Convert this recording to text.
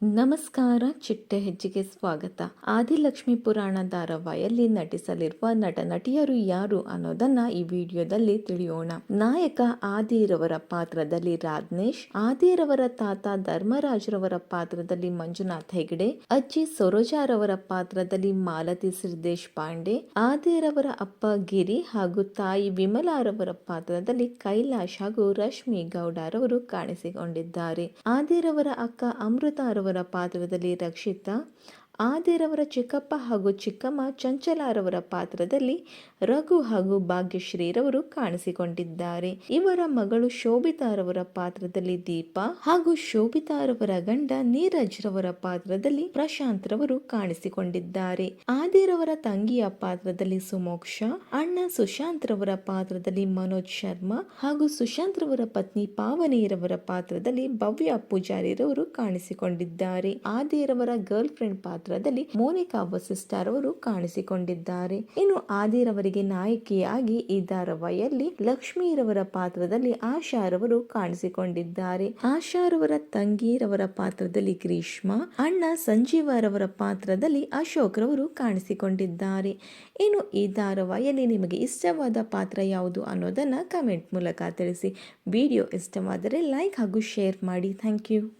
ನಮಸ್ಕಾರ. ಚಿಟ್ಟೆ ಹೆಜ್ಜೆಗೆ ಸ್ವಾಗತ. ಆದಿಲಕ್ಷ್ಮಿ ಪುರಾಣ ಧಾರಾವಾಹಿಯಲ್ಲಿ ನಟಿಸಲಿರುವ ನಟ ನಟಿಯರು ಯಾರು ಅನ್ನೋದನ್ನ ಈ ವಿಡಿಯೋದಲ್ಲಿ ತಿಳಿಯೋಣ. ನಾಯಕ ಆದಿರವರ ಪಾತ್ರದಲ್ಲಿ ರಾಜ್ನೇಶ್, ಆದಿರವರ ತಾತ ಧರ್ಮರಾಜ್ರವರ ಪಾತ್ರದಲ್ಲಿ ಮಂಜುನಾಥ್ ಹೆಗಡೆ, ಅಜ್ಜಿ ಸರೋಜಾರವರ ಪಾತ್ರದಲ್ಲಿ ಮಾಲತಿ ಸಿದ್ದೇಶ್ ಪಾಂಡೆ, ಆದಿರವರ ಅಪ್ಪ ಗಿರಿ ಹಾಗೂ ತಾಯಿ ವಿಮಲಾರವರ ಪಾತ್ರದಲ್ಲಿ ಕೈಲಾಶ್ ಹಾಗೂ ರಶ್ಮಿ ಗೌಡರವರು ಕಾಣಿಸಿಕೊಂಡಿದ್ದಾರೆ. ಆದಿರವರ ಅಕ್ಕ ಅಮೃತಾರವರ ಪಾತ್ರದಲ್ಲಿ ರಕ್ಷಿತಾ, ಆದಿರವರ ಚಿಕ್ಕಪ್ಪ ಹಾಗೂ ಚಿಕ್ಕಮ್ಮ ಚಂಚಲಾರವರ ಪಾತ್ರದಲ್ಲಿ ರಘು ಹಾಗೂ ಭಾಗ್ಯಶ್ರೀರವರು ಕಾಣಿಸಿಕೊಂಡಿದ್ದಾರೆ. ಇವರ ಮಗಳು ಶೋಭಿತಾರವರ ಪಾತ್ರದಲ್ಲಿ ದೀಪಾ ಹಾಗೂ ಶೋಭಿತಾರವರ ಗಂಡ ನೀರಜ್ ರವರ ಪಾತ್ರದಲ್ಲಿ ಪ್ರಶಾಂತ್ ರವರು ಕಾಣಿಸಿಕೊಂಡಿದ್ದಾರೆ. ಆದಿರವರ ತಂಗಿಯ ಪಾತ್ರದಲ್ಲಿ ಸುಮೋಕ್ಷ, ಅಣ್ಣ ಸುಶಾಂತ್ ರವರ ಪಾತ್ರದಲ್ಲಿ ಮನೋಜ್ ಶರ್ಮಾ ಹಾಗೂ ಸುಶಾಂತ್ ರವರ ಪತ್ನಿ ಪಾವನಿರವರ ಪಾತ್ರದಲ್ಲಿ ಭವ್ಯ ಪೂಜಾರಿ ರವರು ಕಾಣಿಸಿಕೊಂಡಿದ್ದಾರೆ. ಆದಿರವರ ಗರ್ಲ್ ಫ್ರೆಂಡ್ ಪಾತ್ರದಲ್ಲಿ ಮೋನಿಕಾ ವಸಿಷ್ಠರ್ ಅವರು ಕಾಣಿಸಿಕೊಂಡಿದ್ದಾರೆ. ಇನ್ನು ಆದಿರವರಿಗೆ ನಾಯಕಿಯಾಗಿ ಈ ಧಾರಾವಾಹಿಯಲ್ಲಿ ಲಕ್ಷ್ಮೀರವರ ಪಾತ್ರದಲ್ಲಿ ಆಶಾರವರು ಕಾಣಿಸಿಕೊಂಡಿದ್ದಾರೆ. ಆಶಾರವರ ತಂಗಿರವರ ಪಾತ್ರದಲ್ಲಿ ಗ್ರೀಷ್ಮಾ, ಅಣ್ಣ ಸಂಜೀವರವರ ಪಾತ್ರದಲ್ಲಿ ಅಶೋಕ್ ರವರು ಕಾಣಿಸಿಕೊಂಡಿದ್ದಾರೆ. ಇನ್ನು ಈ ಧಾರಾವಾಹಿಯಲ್ಲಿ ನಿಮಗೆ ಇಷ್ಟವಾದ ಪಾತ್ರ ಯಾವುದು ಅನ್ನೋದನ್ನ ಕಮೆಂಟ್ ಮೂಲಕ ತಿಳಿಸಿ. ವಿಡಿಯೋ ಇಷ್ಟವಾದರೆ ಲೈಕ್ ಹಾಗೂ ಶೇರ್ ಮಾಡಿ. Thank you.